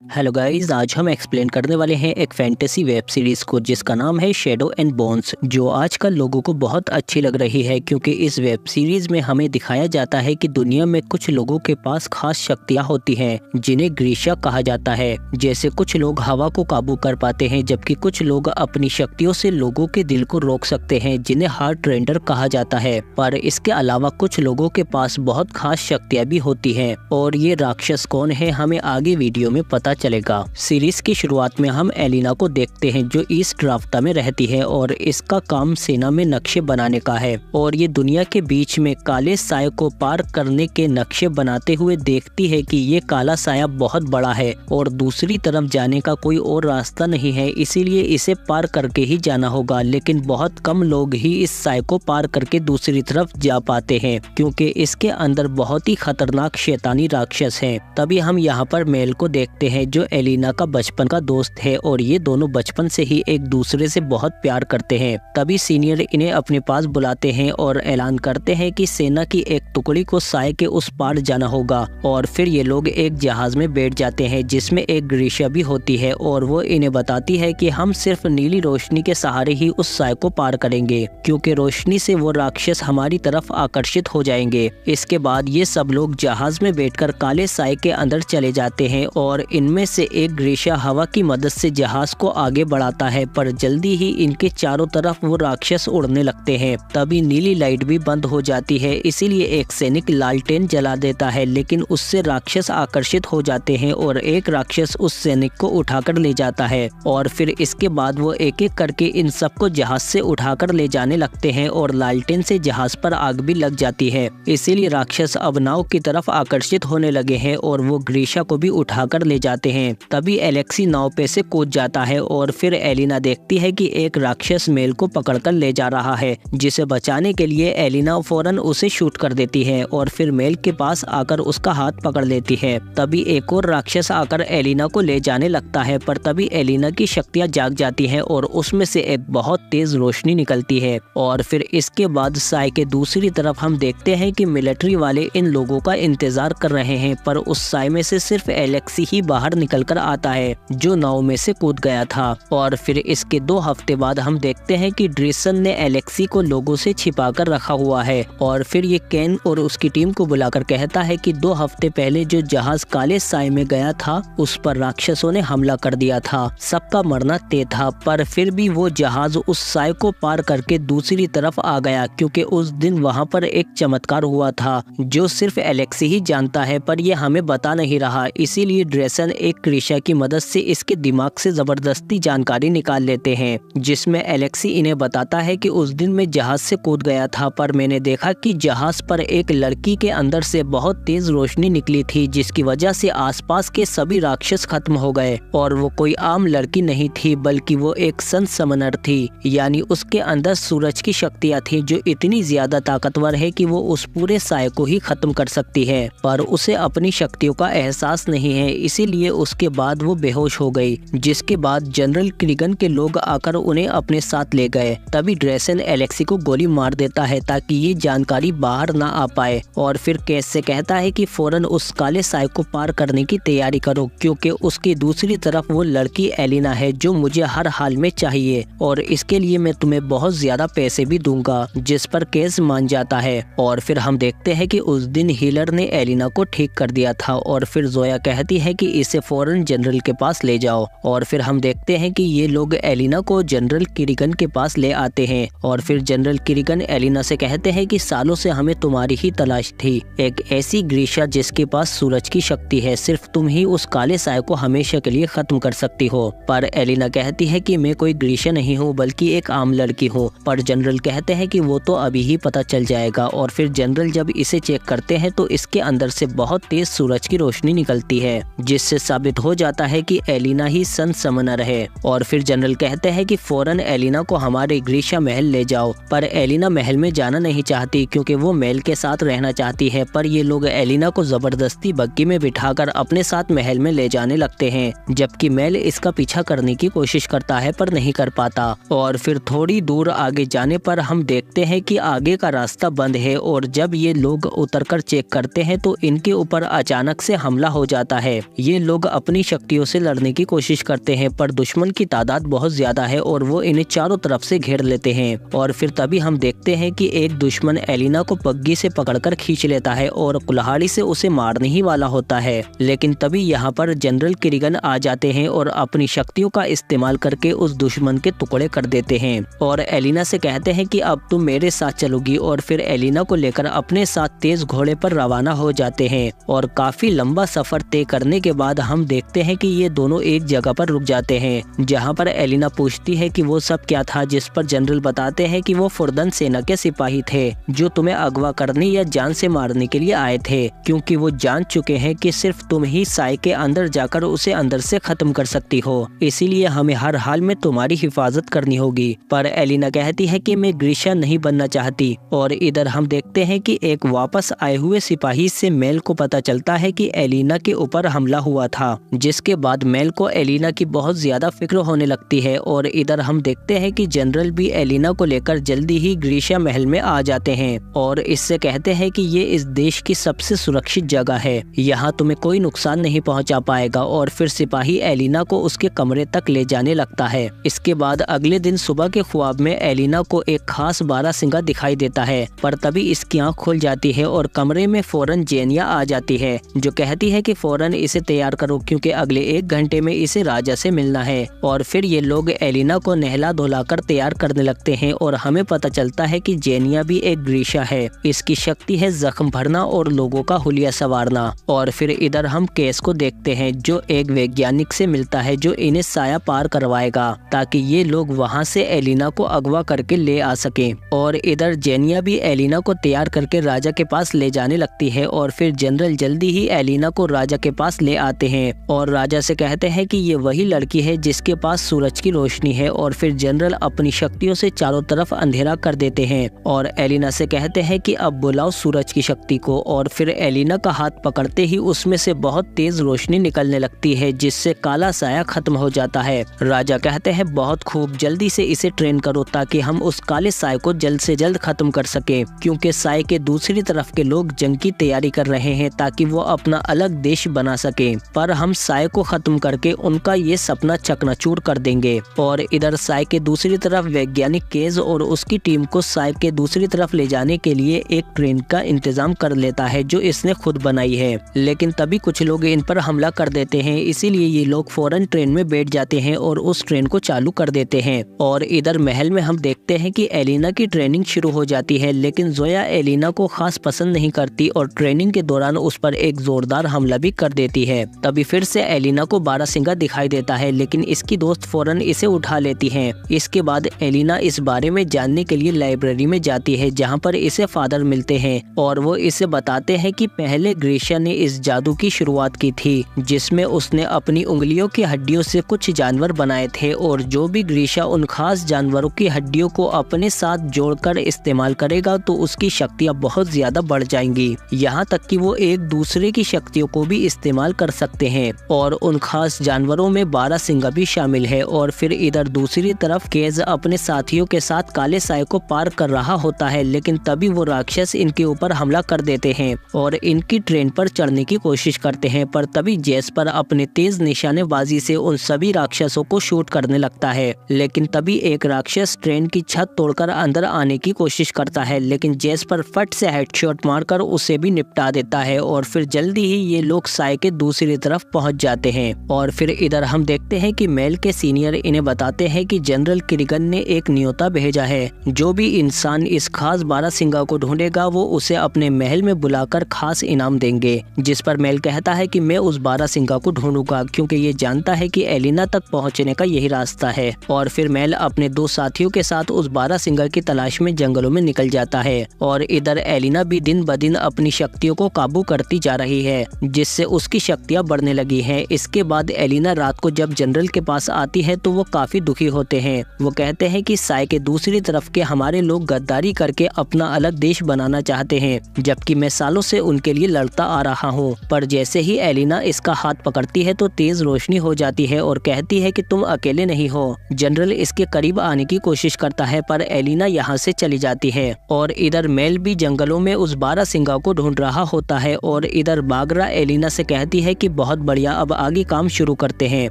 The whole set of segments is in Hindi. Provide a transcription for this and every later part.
हेलो गाइस, आज हम एक्सप्लेन करने वाले हैं एक फैंटेसी वेब सीरीज को जिसका नाम है शैडो एंड बोन्स, जो आजकल लोगों को बहुत अच्छी लग रही है क्योंकि इस वेब सीरीज में हमें दिखाया जाता है कि दुनिया में कुछ लोगों के पास खास शक्तियां होती हैं जिन्हें ग्रीशा कहा जाता है। जैसे कुछ लोग हवा को काबू कर पाते हैं, जबकि कुछ लोग अपनी शक्तियों से लोगों के दिल को रोक सकते हैं जिन्हें हार्ट रेंडर कहा जाता है। पर इसके अलावा कुछ लोगों के पास बहुत खास शक्तियाँ भी होती है और ये राक्षस कौन है हमें आगे वीडियो में पता चलेगा। सीरीज की शुरुआत में हम एलिना को देखते हैं जो ईस्ट राफ्ता में रहती है और इसका काम सेना में नक्शे बनाने का है और ये दुनिया के बीच में काले साये को पार करने के नक्शे बनाते हुए देखती है कि ये काला साया बहुत बड़ा है और दूसरी तरफ जाने का कोई और रास्ता नहीं है, इसीलिए इसे पार करके ही जाना होगा। लेकिन बहुत कम लोग ही इस साये को पार करके दूसरी तरफ जा पाते हैं क्योंकि इसके अंदर बहुत ही खतरनाक शैतानी राक्षस हैं। तभी हम यहाँ पर मेल को देखते हैं जो एलिना का बचपन का दोस्त है और ये दोनों बचपन से ही एक दूसरे से बहुत प्यार करते हैं। तभी सीनियर इन्हें अपने पास बुलाते हैं और ऐलान करते हैं कि सेना की एक टुकड़ी को साये के उस पार जाना होगा और फिर ये लोग एक जहाज में बैठ जाते हैं जिसमें एक ग्रीशा भी होती है और वो इन्हें बताती है कि हम सिर्फ नीली रोशनी के सहारे ही उस साये को पार करेंगे क्योंकि रोशनी से वो राक्षस हमारी तरफ आकर्षित हो जाएंगे। इसके बाद ये सब लोग जहाज में बैठकर काले साये के अंदर चले जाते हैं और इनमें से एक ग्रीशा हवा की मदद से जहाज को आगे बढ़ाता है, पर जल्दी ही इनके चारों तरफ वो राक्षस उड़ने लगते हैं। तभी नीली लाइट भी बंद हो जाती है, इसीलिए एक सैनिक लालटेन जला देता है, लेकिन उससे राक्षस आकर्षित हो जाते हैं और एक राक्षस उस सैनिक को उठाकर ले जाता है और फिर इसके बाद वो एक एक करके इन सबको जहाज से उठाकर ले जाने लगते हैं और लालटेन से जहाज पर आग भी लग जाती है। इसीलिए राक्षस अब नाव की तरफ आकर्षित होने लगे हैं और वो ग्रीशा को भी उठाकर ले जाते हैं। तभी एलेक्सी नाव पे से कूद जाता है और फिर एलिना देखती है कि एक राक्षस मेल को पकड़कर ले जा रहा है, जिसे बचाने के लिए एलिना फौरन उसे शूट कर देती है और फिर मेल के पास आकर उसका हाथ पकड़ लेती है। तभी एक और राक्षस आकर एलिना को ले जाने लगता है, पर तभी एलिना की शक्तियां जाग जाती हैं और उसमें से एक बहुत तेज रोशनी निकलती है और फिर इसके बाद साये के दूसरी तरफ हम देखते हैं कि मिलिट्री वाले इन लोगों का इंतजार कर रहे हैं, पर उस साये में से सिर्फ एलेक्सी ही बाहर निकलकर आता है जो नाव में से कूद गया था। और फिर इसके 2 हफ्ते बाद हम देखते हैं कि ड्रेसन ने एलेक्सी को लोगों से छिपाकर रखा हुआ है और फिर ये केन और उसकी टीम को बुलाकर कहता है कि 2 हफ्ते पहले जो जहाज काले साये में गया था उस पर राक्षसों ने हमला कर दिया था, सबका मरना तय था, पर फिर भी वो जहाज उस साये को पार करके दूसरी तरफ आ गया क्योंकि उस दिन वहाँ पर एक चमत्कार हुआ था जो सिर्फ एलेक्सी ही जानता है, पर ये हमें बता नहीं रहा। इसीलिए ड्रेसन एक ग्रीशा की मदद से इसके दिमाग से जबरदस्ती जानकारी निकाल लेते हैं, जिसमें एलेक्सी इन्हें बताता है कि उस दिन मैं जहाज से कूद गया था, पर मैंने देखा कि जहाज पर एक लड़की के अंदर से बहुत तेज रोशनी निकली थी जिसकी वजह से आसपास के सभी राक्षस खत्म हो गए और वो कोई आम लड़की नहीं थी बल्कि वो एक सन समनर थी, यानी उसके अंदर सूरज की शक्तियाँ थी जो इतनी ज्यादा ताकतवर है कि वो उस पूरे साये को ही खत्म कर सकती है, पर उसे अपनी शक्तियों का एहसास नहीं है, इसीलिए उसके बाद वो बेहोश हो गई, जिसके बाद जनरल क्रिगन के लोग आकर उन्हें अपने साथ ले गए। तभी ड्रेसन एलेक्सी को गोली मार देता है ताकि ये जानकारी बाहर ना आ पाए और फिर केस से कहता है कि फौरन उस काले साये को पार करने की तैयारी करो क्योंकि उसकी दूसरी तरफ वो लड़की एलिना है जो मुझे हर हाल में चाहिए और इसके लिए मैं तुम्हें बहुत ज्यादा पैसे भी दूंगा, जिस पर केस मान जाता है। और फिर हम देखते हैं कि उस दिन हीलर ने एलिना को ठीक कर दिया था और फिर जोया कहती है कि इसे फौरन जनरल के पास ले जाओ और फिर हम देखते हैं कि ये लोग एलिना को जनरल किरिगन के पास ले आते हैं और फिर जनरल किरिगन एलिना से कहते हैं कि सालों से हमें तुम्हारी ही तलाश थी, एक ऐसी ग्रीशा जिसके पास सूरज की शक्ति है, सिर्फ तुम ही उस काले साये को हमेशा के लिए खत्म कर सकती हो। पर एलिना कहती है कि मैं कोई ग्रीशा नहीं हूँ बल्कि एक आम लड़की हूँ, पर जनरल कहते हैं कि वो तो अभी ही पता चल जाएगा और फिर जनरल जब इसे चेक करते हैं तो इसके अंदर से बहुत तेज सूरज की रोशनी निकलती है, जिससे साबित हो जाता है कि एलिना ही सन समनर है। और फिर जनरल कहते हैं कि फौरन एलिना को हमारे ग्रीशा महल ले जाओ, पर एलिना महल में जाना नहीं चाहती क्योंकि वो मेल के साथ रहना चाहती है, पर ये लोग एलिना को जबरदस्ती बग्गी में बिठाकर अपने साथ महल में ले जाने लगते हैं, जबकि मेल इसका पीछा करने की कोशिश करता है पर नहीं कर पाता। और फिर थोड़ी दूर आगे जाने पर हम देखते हैं कि आगे का रास्ता बंद है और जब ये लोग उतरकर चेक करते हैं तो इनके ऊपर अचानक से हमला हो जाता है। ये लोग अपनी शक्तियों से लड़ने की कोशिश करते हैं, पर दुश्मन की तादाद बहुत ज्यादा है और वो इन्हें चारों तरफ से घेर लेते हैं। और फिर तभी हम देखते हैं कि एक दुश्मन एलिना को पग्गी से पकड़कर खींच लेता है और कुल्हाड़ी से उसे मारने ही वाला होता है। लेकिन तभी यहाँ पर जनरल किरिगन आ जाते हैं और अपनी शक्तियों का इस्तेमाल करके उस दुश्मन के टुकड़े कर देते हैं और एलिना से कहते हैं कि अब तुम मेरे साथ चलोगी, और फिर एलिना को लेकर अपने साथ तेज घोड़े पर रवाना हो जाते हैं। और काफी लंबा सफर तय करने के बाद हम देखते हैं कि ये दोनों एक जगह पर रुक जाते हैं, जहाँ पर एलिना पूछती है कि वो सब क्या था, जिस पर जनरल बताते हैं कि वो फुर्दन सेना के सिपाही थे जो तुम्हें अगवा करने या जान से मारने के लिए आए थे, क्योंकि वो जान चुके हैं कि सिर्फ तुम ही साय के अंदर जाकर उसे अंदर से खत्म कर सकती हो, इसीलिए हमें हर हाल में तुम्हारी हिफाजत करनी होगी। पर एलिना कहती है कि मैं ग्रीशा नहीं बनना चाहती। और इधर हम देखते हैं कि एक वापस आए हुए सिपाही से मेल को पता चलता है कि एलिना के ऊपर हमला हुआ था, जिसके बाद मेल को एलिना की बहुत ज्यादा फिक्र होने लगती है। और इधर हम देखते हैं कि जनरल भी एलिना को लेकर जल्दी ही ग्रीशा महल में आ जाते हैं और इससे कहते हैं कि ये इस देश की सबसे सुरक्षित जगह है, यहाँ तुम्हें कोई नुकसान नहीं पहुँचा पाएगा। और फिर सिपाही एलिना को उसके कमरे तक ले जाने लगता है। इसके बाद अगले दिन सुबह के ख्वाब में एलिना को एक खास बारहसिंगा दिखाई देता है, पर तभी इसकी आँख खुल जाती है और कमरे में फौरन जेनिया आ जाती है, जो कहती है कि फौरन इसे तैयार करो क्योंकि अगले 1 घंटे में इसे राजा से मिलना है। और फिर ये लोग एलिना को नहला धुलाकर तैयार करने लगते हैं और हमें पता चलता है कि जेनिया भी एक ग्रीशा है। इसकी शक्ति है जख्म भरना और लोगों का हुलिया संवारना। और फिर इधर हम केस को देखते हैं, जो एक वैज्ञानिक से मिलता है जो इन्हें साया पार करवाएगा ताकि ये लोग वहाँ से एलिना को अगवा करके ले आ सके। और इधर जेनिया भी एलिना को तैयार करके राजा के पास ले जाने लगती है और फिर जनरल जल्दी ही एलिना को राजा के पास ले आते हैं और राजा से कहते हैं कि ये वही लड़की है जिसके पास सूरज की रोशनी है। और फिर जनरल अपनी शक्तियों से चारों तरफ अंधेरा कर देते हैं और एलिना से कहते हैं कि अब बुलाओ सूरज की शक्ति को। और फिर एलिना का हाथ पकड़ते ही उसमें से बहुत तेज रोशनी निकलने लगती है, जिससे काला साया खत्म हो जाता है। राजा कहते हैं बहुत खूब, जल्दी से इसे ट्रेन करो ताकि हम उस काले साय को जल्द से जल्द खत्म कर सके, क्योंकि साय के दूसरी तरफ के लोग जंग की तैयारी कर रहे हैं ताकि वो अपना अलग देश बना सके। पर हम साय को खत्म करके उनका ये सपना चकनाचूर कर देंगे। और इधर साय के दूसरी तरफ वैज्ञानिक केज और उसकी टीम को साय के दूसरी तरफ ले जाने के लिए एक ट्रेन का इंतजाम कर लेता है जो इसने खुद बनाई है। लेकिन तभी कुछ लोग इन पर हमला कर देते हैं, इसीलिए ये लोग फौरन ट्रेन में बैठ जाते हैं और उस ट्रेन को चालू कर देते हैं। और इधर महल में हम देखते हैं कि एलिना की ट्रेनिंग शुरू हो जाती है, लेकिन जोया एलिना को खास पसंद नहीं करती और ट्रेनिंग के दौरान उस पर एक जोरदार हमला भी कर देती है। तभी फिर से एलिना को बारहसिंगा दिखाई देता है, लेकिन इसकी दोस्त फौरन इसे उठा लेती है। इसके बाद एलिना इस बारे में जानने के लिए लाइब्रेरी में जाती है, जहाँ पर इसे फादर मिलते हैं और वो इसे बताते हैं कि पहले ग्रीशा ने इस जादू की शुरुआत की थी, जिसमें उसने अपनी उंगलियों की हड्डियों से कुछ जानवर बनाए थे और जो भी ग्रीशा उन खास जानवरों की हड्डियों को अपने साथ जोड़कर इस्तेमाल करेगा तो उसकी शक्तियाँ बहुत ज्यादा बढ़ जाएंगी, यहाँ तक कि वो एक दूसरे की शक्तियों को भी इस्तेमाल कर सकते हैं। और उन खास जानवरों में बारहसिंगा भी शामिल है। और फिर इधर दूसरी तरफ केज अपने साथियों के साथ काले साय को पार कर रहा होता है, लेकिन तभी वो राक्षस इनके ऊपर हमला कर देते हैं और इनकी ट्रेन पर चढ़ने की कोशिश करते हैं। पर तभी जेस्पर अपने तेज निशानेबाजी से उन सभी राक्षसों को शूट करने लगता है, लेकिन तभी एक राक्षस ट्रेन की छत तोड़कर अंदर आने की कोशिश करता है, लेकिन जेस्पर फट से हेडशॉट मारकर उसे भी निपटा देता है। और फिर जल्दी ही ये लोग साय के दूसरी तरफ पहुंच जाते हैं। और फिर इधर हम देखते हैं कि मेल के सीनियर इन्हें बताते हैं कि जनरल किरिगन ने एक न्योता भेजा है, जो भी इंसान इस खास बारहसिंगा को ढूंढेगा वो उसे अपने महल में बुलाकर खास इनाम देंगे। जिस पर मेल कहता है कि मैं उस बारहसिंगा को ढूंढूंगा, क्योंकि ये जानता है कि एलिना तक पहुंचने का यही रास्ता है। और फिर मेल अपने 2 साथियों के साथ उस बारहसिंगा की तलाश में जंगलों में निकल जाता है। और इधर एलिना भी दिन ब दिन अपनी शक्तियों को काबू करती जा रही है, जिससे उसकी शक्तियाँ बढ़ने लगी है। इसके बाद एलिना रात को जब जनरल के पास आती है तो वो काफी दुखी होते हैं। वो कहते हैं कि साय के दूसरी तरफ के हमारे लोग गद्दारी करके अपना अलग देश बनाना चाहते हैं, जबकि मैं सालों से उनके लिए लड़ता आ रहा हूँ। पर जैसे ही एलिना इसका हाथ पकड़ती है तो तेज रोशनी हो जाती है और कहती है कि तुम अकेले नहीं हो। जनरल इसके करीब आने की कोशिश करता है, पर एलिना यहाँ से चली जाती है। और इधर मेल भी जंगलों में उस बारहसिंगा को ढूंढ रहा होता है। और इधर बागरा एलिना से कहती है कि बहुत बढ़िया, अब आगे काम शुरू करते हैं।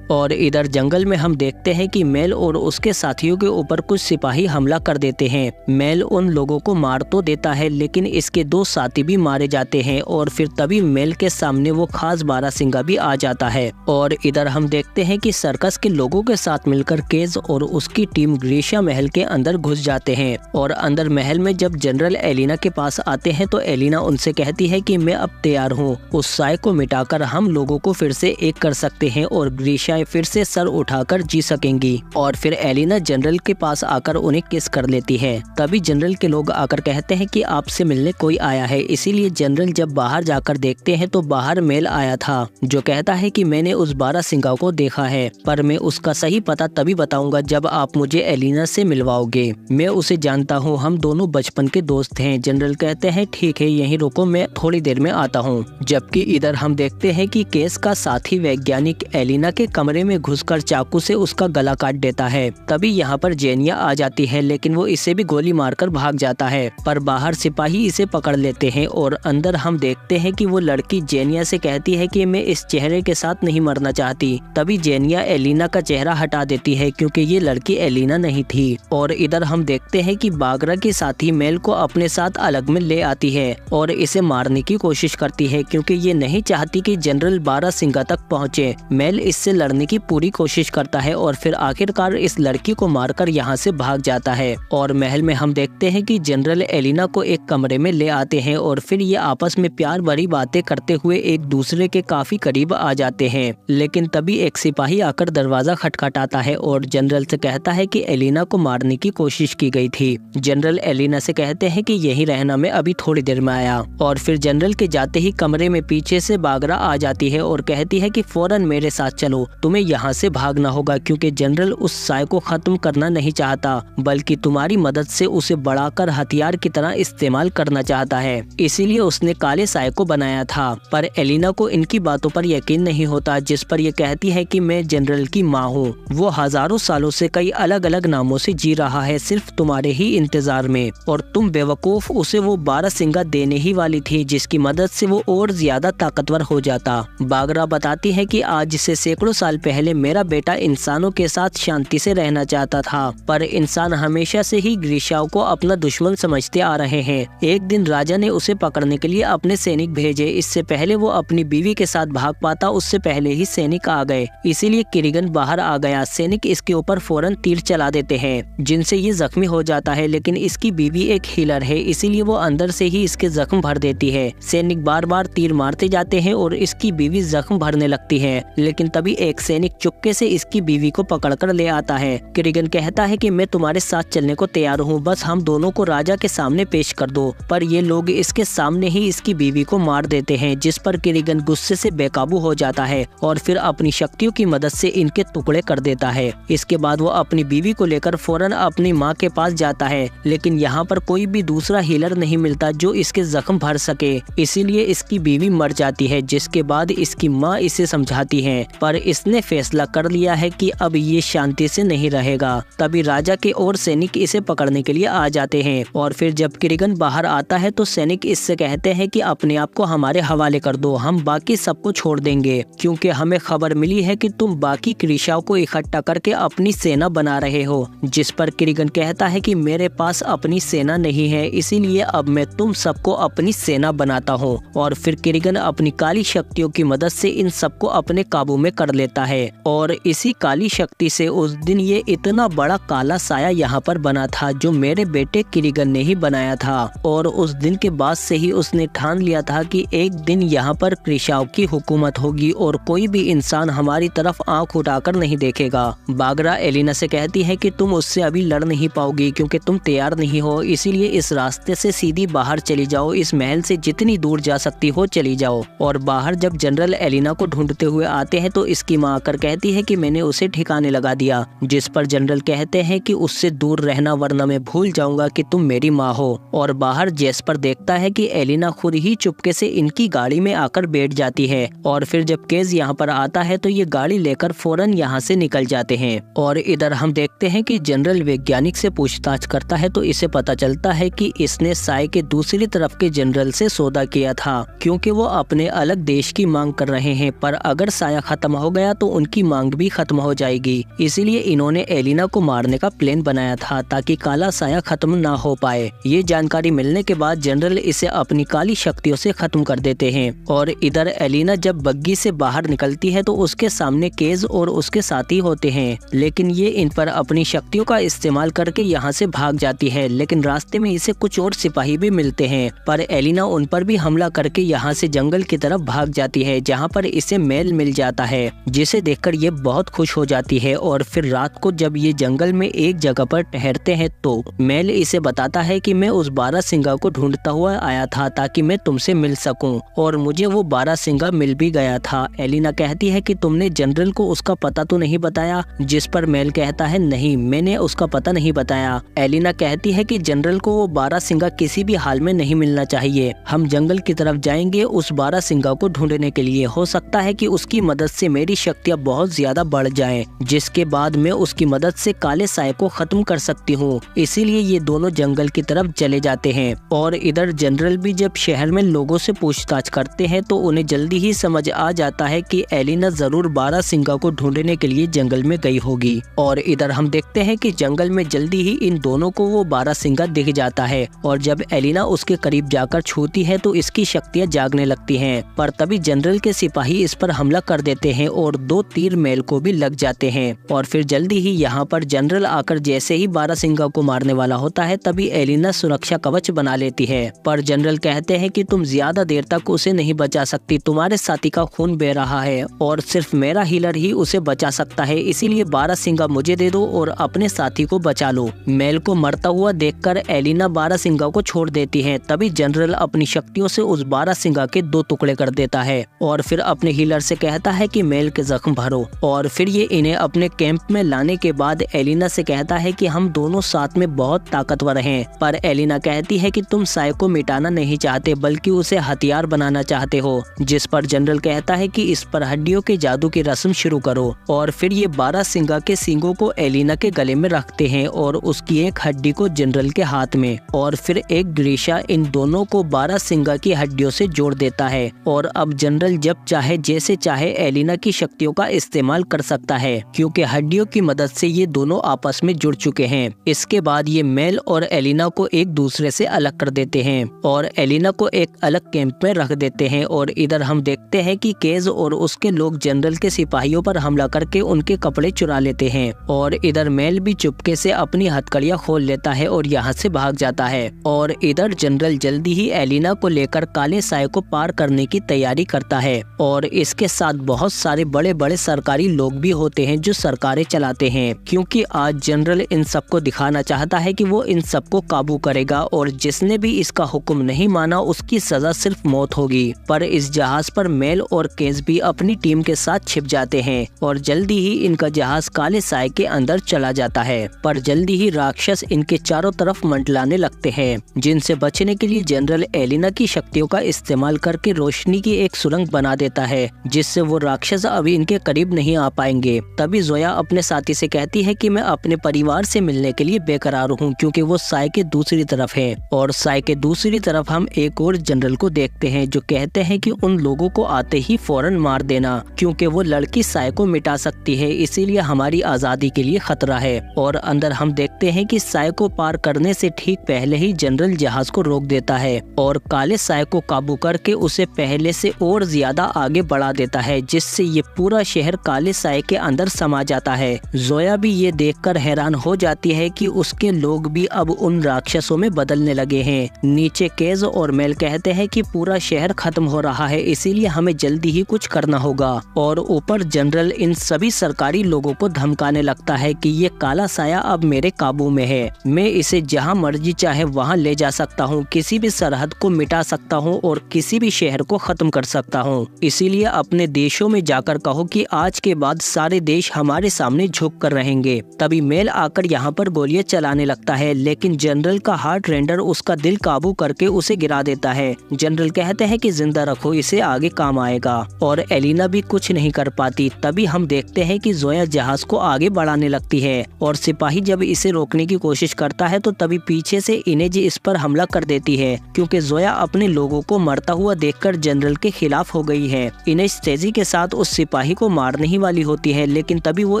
और इधर जंगल में हम देखते हैं कि मेल और उसके साथियों के ऊपर कुछ सिपाही हमला कर देते हैं। मेल उन लोगों को मार तो देता है लेकिन इसके 2 साथी भी मारे जाते हैं और फिर तभी मेल के सामने वो खास बारहसिंगा भी आ जाता है। और इधर हम देखते हैं कि सर्कस के लोगों के साथ मिलकर केज और उसकी टीम ग्रीशिया महल के अंदर घुस जाते हैं। और अंदर महल में जब जनरल एलिना के पास आते हैं तो एलिना उनसे कहती है कि मैं अब तैयार हूँ, उस साय को मिटाकर हम लोगों को फिर से एक कर सकते हैं और ग्रीशिया फिर से सर उठाकर जी सकेंगी। और फिर एलिना जनरल के पास आकर उन्हें किस कर लेती है। तभी जनरल के लोग आकर कहते हैं कि आपसे मिलने कोई आया है। इसीलिए जनरल जब बाहर जाकर देखते हैं तो बाहर मेल आया था जो कहता है कि मैंने उस बारहसिंगा को देखा है, पर मैं उसका सही पता तभी बताऊंगा जब आप मुझे एलिना से मिलवाओगे। मैं उसे जानता हूँ, हम दोनों बचपन के दोस्त हैं। जनरल कहते हैं ठीक है, यहीं रुको, मैं थोड़ी देर में आता हूँ। जबकि इधर हम देखते हैं कि केस का साथी वैज्ञानिक एलिना के कमरे में घुसकर चाकू से उसका गला काट देता है। तभी यहाँ पर जेनिया आ जाती है लेकिन वो इसे भी गोली मारकर भाग जाता है, पर बाहर सिपाही इसे पकड़ लेते हैं। और अंदर हम देखते हैं कि वो लड़की जेनिया से कहती है कि मैं इस चेहरे के साथ नहीं मरना चाहती। तभी जेनिया एलिना का चेहरा हटा देती है क्योंकि ये लड़की एलिना नहीं थी। और इधर हम देखते हैं कि बागरा की साथी मेल को अपने साथ अलग में ले आती है और इसे मारने की कोशिश करती है क्योंकि ये नहीं चाहती कि जनरल बारहसिंगा तक पहुंचे। मेल इससे लड़ने की पूरी कोशिश करता है और फिर आखिरकार इस लड़की को मारकर यहाँ से भाग जाता है। और महल में हम देखते हैं कि जनरल एलिना को एक कमरे में ले आते हैं और फिर ये आपस में प्यार भरी बातें करते हुए एक दूसरे के काफी करीब आ जाते हैं। लेकिन तभी एक सिपाही आकर दरवाजा खटखटाता है और जनरल से कहता है कि एलिना को मारने की कोशिश की गई थी। जनरल एलिना से कहते हैं कि यहीं रहना, मैं अभी थोड़ी देर में आया। और फिर जनरल के जाते ही कमरे में पीछे से बागरा आ जाती है और कहती है कि फौरन मेरे साथ चलो, तुम्हें यहाँ से भागना होगा क्योंकि जनरल उस साय को खत्म करना नहीं चाहता बल्कि तुम्हारी मदद से उसे बढ़ाकर हथियार की तरह इस्तेमाल करना चाहता है। इसीलिए उसने काले साय को बनाया था। पर एलिना को इनकी बातों पर यकीन नहीं होता, जिस पर यह कहती है कि मैं जनरल की माँ हूँ। वो हजारों सालों से कई अलग अलग नामों से जी रहा है सिर्फ तुम्हारे ही इंतजार में, और तुम बेवकूफ उसे वो बारहसिंगा देने ही वाली थी जिसकी मदद से वो और ज्यादा ताकतवर हो जाता। बागरा बताती है कि आज से सैकड़ों साल पहले मेरा बेटा इंसानों के साथ शांति से रहना चाहता था, पर इंसान हमेशा से ही ग्रीशियाओं को अपना दुश्मन समझते आ रहे हैं। एक दिन राजा ने उसे पकड़ने के लिए अपने सैनिक भेजे। इससे पहले वो अपनी बीवी के साथ भाग पाता उससे पहले ही सैनिक आ गए, इसीलिए किरिगन बाहर आ गया। सैनिक इसके ऊपर फौरन तीर चला देते हैं जिनसे ये जख्मी हो जाता है, लेकिन इसकी बीवी एक हीलर है इसीलिए वो अंदर से ही इसके जख्म भर देती है। सैनिक बार बार तीर मारते जाते हैं और इसकी बीवी जख्म भरने लगती है, लेकिन तभी एक सैनिक चुपके से इसकी बीवी को पकड़कर ले आता है। किरिगन कहता है कि मैं तुम्हारे साथ चलने को तैयार हूँ, बस हम दोनों को राजा के सामने पेश कर दो। पर ये लोग इसके सामने ही इसकी बीवी को मार देते हैं, जिस पर किरिगन गुस्से से बेकाबू हो जाता है और फिर अपनी शक्तियों की मदद से इनके टुकड़े कर देता है। इसके बाद वो अपनी बीवी को लेकर फौरन अपनी माँ के पास जाता है, लेकिन यहाँ पर कोई भी दूसरा हीलर नहीं मिलता जो इसके जख्म भर सके, इसीलिए इसकी बीवी मर जाती है। जिसके बाद इसकी माँ इसे समझाती है, पर इसने फैसला कर लिया है कि अब ये शांति से नहीं रहेगा। तभी राजा के और सैनिक इसे पकड़ने के लिए आ जाते हैं और फिर जब किरिगन बाहर आता है तो सैनिक इससे कहते हैं कि अपने आप को हमारे हवाले कर दो, हम बाकी सबको छोड़ देंगे क्योंकि हमें खबर मिली है कि तुम बाकी ग्रीशियाओं को इकट्ठा करके अपनी सेना बना रहे हो। जिस पर किरिगन कहता है कि मेरे पास अपनी सेना नहीं है, इसीलिए अब मैं तुम सबको अपनी सेना बनाता हूँ। और फिर किरिगन अपनी काली शक्तियों की मदद से इन सबको अपने काबू में कर लेता है और इसी काली शक्ति से उस दिन ये इतना बड़ा काला साया यहाँ पर बना था जो मेरे बेटे किरिगन ने ही बनाया था। और उस दिन के बाद से ही उसने ठान लिया था कि एक दिन यहाँ पर ग्रीशियाओं की हुकूमत होगी और कोई भी इंसान हमारी तरफ आंख उठाकर नहीं देखेगा। बागरा एलिना से कहती है कि तुम उससे अभी लड़ नहीं पाओगी क्योंकि तुम तैयार नहीं हो, इसीलिए इस रास्ते से सीधी बाहर चली जाओ, इस महल से जितनी दूर जा सकती हो चली जाओ। और बाहर जब जनरल एलिना को ढूंढते हुए आते हैं तो इसकी माँ आकर कहती है कि मैंने उसे ठिकाने लगा दिया, जिस पर जनरल कहते हैं कि उससे दूर रहना वरना मैं भूल जाऊंगा कि तुम मेरी माँ हो। और बाहर जेस्पर देखता है कि एलिना खुद ही चुपके से इनकी गाड़ी में आकर बैठ जाती है और फिर जब केज यहाँ पर आता है तो ये गाड़ी लेकर फौरन यहाँ से निकल जाते हैं। और इधर हम देखते हैं कि जनरल वैज्ञानिक से पूछताछ करता है तो इसे पता चलता है कि इसने साय के दूसरी तरफ के जनरल से सौदा किया था क्योंकि वो अपने अलग देश की मांग मांग कर रहे हैं, पर अगर साया खत्म हो गया तो उनकी मांग भी खत्म हो जाएगी। इसीलिए इन्होंने एलिना को मारने का प्लान बनाया था ताकि काला साया खत्म ना हो पाए। ये जानकारी मिलने के बाद जनरल इसे अपनी काली शक्तियों से खत्म कर देते हैं। और इधर एलिना जब बग्गी से बाहर निकलती है तो उसके सामने केज और उसके साथी होते हैं, लेकिन ये इन पर अपनी शक्तियों का इस्तेमाल करके यहाँ से भाग जाती है। लेकिन रास्ते में इसे कुछ और सिपाही भी मिलते हैं, पर एलिना उन पर भी हमला करके यहाँ से जंगल की तरफ भाग जाती है, जहाँ पर इसे मेल मिल जाता है, जिसे देखकर ये बहुत खुश हो जाती है। और फिर रात को जब ये जंगल में एक जगह पर ठहरते हैं तो मेल इसे बताता है कि मैं उस बारहसिंगा को ढूंढता हुआ आया था ताकि मैं तुमसे मिल सकूं, और मुझे वो बारहसिंगा मिल भी गया था। एलिना कहती है कि तुमने जनरल को उसका पता तो नहीं बताया, जिस पर मेल कहता है नहीं, मैंने उसका पता नहीं बताया। एलिना कहती है कि जनरल को वो बारहसिंगा किसी भी हाल में नहीं मिलना चाहिए। हम जंगल की तरफ जाएंगे उस बारहसिंगा को ढूंढने के लिए। हो सकता है कि उसकी मदद से मेरी शक्तियाँ बहुत ज्यादा बढ़ जाएं, जिसके बाद मैं उसकी मदद से काले साए को खत्म कर सकती हूँ। इसीलिए ये दोनों जंगल की तरफ चले जाते हैं। और इधर जनरल भी जब शहर में लोगों से पूछताछ करते हैं तो उन्हें जल्दी ही समझ आ जाता है कि एलिना जरूर बारहसिंगा को ढूंढने के लिए जंगल में गई होगी। और इधर हम देखते हैं कि जंगल में जल्दी ही इन दोनों को वो बारहसिंगा दिख जाता है, और जब एलिना उसके करीब जाकर छूती है तो इसकी शक्तियाँ जागने लगती हैं। पर तभी जनरल के सिपाही इस पर हमला कर देते हैं और 2 तीर मेल को भी लग जाते हैं। और फिर जल्दी ही यहाँ पर जनरल आकर जैसे ही बारहसिंगा को मारने वाला होता है तभी एलिना सुरक्षा कवच बना लेती है। पर जनरल कहते हैं कि तुम ज्यादा देर तक उसे नहीं बचा सकती, तुम्हारे साथी का खून बह रहा है और सिर्फ मेरा हीलर ही उसे बचा सकता है, इसीलिए बारहसिंगा मुझे दे दो और अपने साथी को बचा लो। मेल को मरता हुआ देखकर एलिना बारहसिंगा को छोड़ देती है। तभी जनरल अपनी शक्तियों से उस बारहसिंगा के 2 टुकड़े कर देता है और फिर अपने हीलर से कहता है कि मेल के जख्म भरो। और फिर ये इन्हें अपने कैंप में लाने के बाद एलिना से कहता है कि हम दोनों साथ में बहुत ताकतवर हैं। पर एलिना कहती है कि तुम साय को मिटाना नहीं चाहते बल्कि उसे हथियार बनाना चाहते हो, जिस पर जनरल कहता है कि इस पर हड्डियों के जादू की रस्म शुरू करो। और फिर ये बारहसिंगा के सींगों को एलिना के गले में रखते हैं और उसकी एक हड्डी को जनरल के हाथ में, और फिर एक ग्रीशा इन दोनों को बारहसिंगा की हड्डियों से जोड़ देता है। और अब जनरल जब चाहे जैसे चाहे एलिना की शक्तियों का इस्तेमाल कर सकता है, क्योंकि हड्डियों की मदद से ये दोनों आपस में जुड़ चुके हैं। इसके बाद ये मेल और एलिना को एक दूसरे से अलग कर देते हैं और एलिना को एक अलग कैंप में रख देते हैं। और इधर हम देखते हैं कि केज और उसके लोग जनरल के सिपाहियों पर हमला करके उनके कपड़े चुरा लेते हैं। और इधर मेल भी चुपके से अपनी हथकड़ियां खोल लेता है और यहाँ से भाग जाता है। और इधर जनरल जल्दी ही एलिना को लेकर काले साए को पार करने की तैयारी करता है। और इसके साथ बहुत सारे बड़े बड़े सरकारी लोग भी होते हैं जो सरकारें चलाते हैं, क्योंकि आज जनरल इन सबको दिखाना चाहता है कि वो इन सबको काबू करेगा और जिसने भी इसका हुक्म नहीं माना उसकी सजा सिर्फ मौत होगी। पर इस जहाज पर मेल और केज भी अपनी टीम के साथ छिप जाते हैं और जल्दी ही इनका जहाज काले साए के अंदर चला जाता है। पर जल्दी ही राक्षस इनके चारों तरफ मंडलाने लगते हैं, जिनसे बचने के लिए जनरल एलिना की शक्तियों का इस्तेमाल करके रोशनी की एक सुरंग बना देता है, जिससे वो राक्षस अभी इनके करीब नहीं आ पाएंगे। तभी जोया अपने साथी से कहती है कि मैं अपने परिवार से मिलने के लिए बेकरार हूँ, क्योंकि वो साए के दूसरी तरफ है। और साए के दूसरी तरफ हम एक और जनरल को देखते हैं जो कहते हैं कि उन लोगों को आते ही फौरन मार देना, क्योंकि वो लड़की साए को मिटा सकती है, इसीलिए हमारी आजादी के लिए खतरा है। और अंदर हम देखते हैं कि साए को पार करने से ठीक पहले ही जनरल जहाज को रोक देता है और काले साए को काबू करके उसे पहले से और ज्यादा आगे बढ़ा देता है, जिससे ये पूरा शहर काले साए के अंदर समा जाता है। जोया भी ये देखकर हैरान हो जाती है कि उसके लोग भी अब उन राक्षसों में बदलने लगे हैं। नीचे केज और मेल कहते हैं कि पूरा शहर खत्म हो रहा है, इसीलिए हमें जल्दी ही कुछ करना होगा। और ऊपर जनरल इन सभी सरकारी लोगों को धमकाने लगता है कि ये काला साया अब मेरे काबू में है, मैं इसे जहां मर्जी चाहे वहां ले जा सकता हूं, किसी भी सरहद को मिटा सकता हूं और किसी भी शहर को खत्म कर सकता हूं। इसीलिए अपने देशों में जाकर कहो कि आज के बाद सारे देश हमारे सामने झुक कर रहेंगे। तभी मेल आकर यहाँ पर गोलियां चलाने लगता है, लेकिन जनरल का हार्ट रेंडर उसका दिल काबू करके उसे गिरा देता है। जनरल कहते हैं कि जिंदा रखो, इसे आगे काम आएगा। और एलिना भी कुछ नहीं कर पाती। तभी हम देखते हैं कि जोया जहाज को आगे बढ़ाने लगती है और सिपाही जब इसे रोकने की कोशिश करता है तो तभी पीछे से इनेज इस पर हमला कर देती है, क्योंकि जोया अपने लोगों को मरता हुआ देखकर जनरल के खिलाफ हो गई है। इनेश तेजी के साथ उस सिपाही को मारने ही वाली होती है, लेकिन तभी वो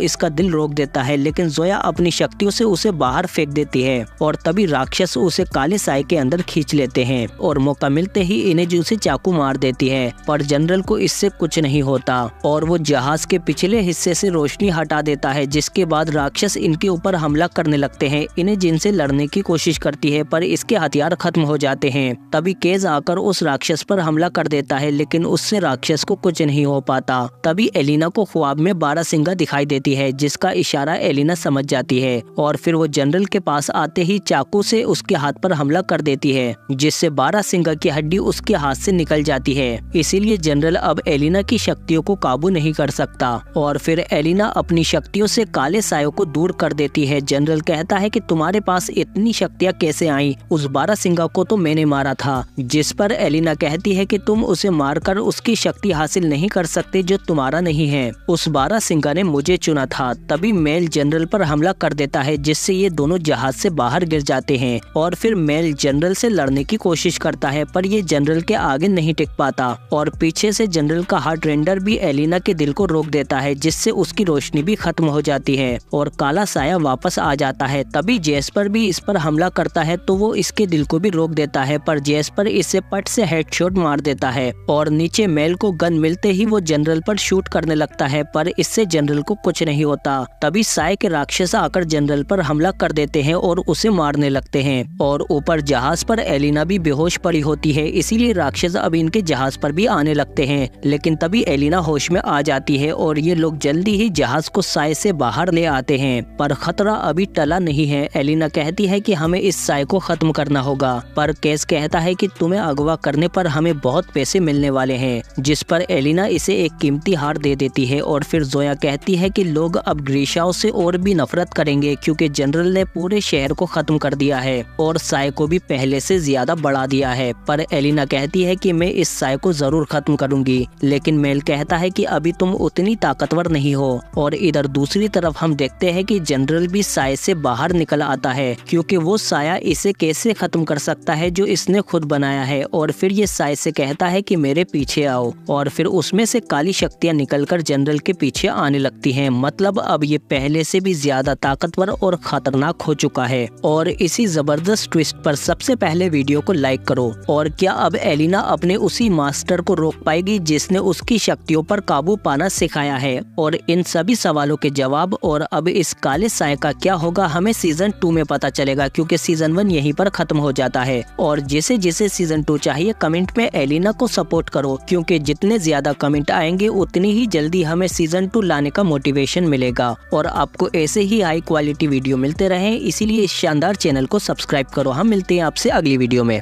इसका दिल रोक देता है, लेकिन जोया अपनी शक्तियों से उसे बाहर फेंक देती है और तभी राक्षस उसे काले साए के अंदर खींच लेते हैं और मौका मिलते ही इनेज उसे चाकू मार देती है, पर जनरल को इससे कुछ नहीं होता और वो जहाज के पिछले हिस्से से रोशनी हटा देता है, जिसके बाद राक्षस इनके ऊपर हमला करने लगते हैं। इन्हें जिनसे लड़ने की कोशिश करती है पर इसके हथियार खत्म हो जाते हैं। तभी केज आकर उस राक्षस पर हमला कर देता है, लेकिन उससे राक्षस को कुछ नहीं हो पाता। तभी एलिना को ख्वाब में बारहसिंगा दिखाई देती है, जिसका इशारा एलिना समझ जाती है और फिर वो जनरल के पास आते ही चाकू से उसके हाथ पर हमला कर देती है, जिससे बारहसिंगा की हड्डी उसके हाथ से निकल जाती है। इसीलिए जनरल अब एलिना की शक्तियों को काबू नहीं कर सकता और फिर एलिना अपनी शक्तियों से काले सायों को दूर कर देती है। जनरल कहता है कि तुम्हारे पास इतनी शक्तियाँ कैसे आई? उस बारहसिंगा को तो मैंने मारा था। जिस पर एलिना कहती है कि तुम उसे मारकर उसकी शक्ति हासिल नहीं कर सकते जो तुम्हारा नहीं है। उस बारहसिंगा ने मुझे चुना था। तभी मेल जनरल पर हमला कर देता है, जिससे ये दोनों जहाज से बाहर गिर जाते हैं और फिर मेल जनरल से लड़ने की कोशिश करता है, पर ये जनरल के आगे नहीं टिक पाता और पीछे से जनरल का हार्ट रेंडर भी एलिना के दिल को रोक देता है, जिससे उसकी रोशनी भी खत्म हो जाती है और काला साया वापस आ जाता है। तभी जेस्पर भी इस पर हमला करता है तो वो इसके दिल को भी रोक देता है, पर जेस्पर इसे पट से हेडशॉट मार देता है और नीचे मेल को गन मिलते ही वो जनरल पर शूट करने लगता है, पर इससे जनरल को कुछ नहीं होता। तभी साय के राक्षस आकर जनरल पर हमला कर देते हैं और उसे मारने लगते हैं और ऊपर जहाज पर एलिना भी बेहोश पड़ी होती है, इसीलिए राक्षस अब इनके जहाज पर भी आने लगते हैं। लेकिन तभी एलिना होश में आ जाती है और ये लोग जल्दी ही जहाज को साय से बाहर ले आते हैं, पर खतरा अभी टला नहीं है। एलिना कहती है कि हमें इस साय को खत्म करना होगा, पर केस कहता है कि तुम्हें अगवा करने पर हमें बहुत पैसे मिलने वाले हैं, जिस पर एलिना इसे एक कीमती हार दे देती है और फिर जोया कहती है कि लोग अब ग्रीशाओं से और भी नफरत करेंगे क्योंकि जनरल ने पूरे शहर को खत्म कर दिया है और साय को भी पहले से ज्यादा बढ़ा दिया है। पर एलिना कहती है कि मैं इस साय को जरूर खत्म करूंगी, लेकिन मेल कहता है कि अभी तुम उतनी ताकतवर नहीं हो। और इधर दूसरी तरफ हम देखते हैं कि जनरल भी साय से बाहर निकल आता है, क्योंकि वो साया इसे कैसे खत्म कर सकता है जो इसने खुद बनाया है। और फिर ये साय से कहता है कि मेरे पीछे आओ और फिर उसमें से काली शक्तियाँ निकलकर जनरल के पीछे आने लगती हैं। मतलब अब ये पहले से भी ज्यादा ताकतवर और खतरनाक हो चुका है। और इसी जबरदस्त ट्विस्ट पर सबसे पहले वीडियो को लाइक करो। और क्या अब एलिना अपने उसी मास्टर को रोक पाएगी जिसने उसकी शक्तियों पर काबू पाना सिखाया है? और इन सभी सवालों के जवाब और अब इस काले साय का क्या होगा हमें सीजन 2 में पता चलेगा, क्योंकि सीजन 1 यहीं पर खत्म हो जाता है। और जिसे जिसे सीजन 2 चाहिए कमेंट में एलिना को सपोर्ट करो, क्योंकि जितने ज्यादा कमेंट आएंगे उतनी ही जल्दी हमें सीजन 2 लाने का मोटिवेशन मिलेगा। और आपको ऐसे ही हाई क्वालिटी वीडियो मिलते रहे, इसीलिए इस शानदार चैनल को सब्सक्राइब करो। हम मिलते हैं आपसे अगली वीडियो में।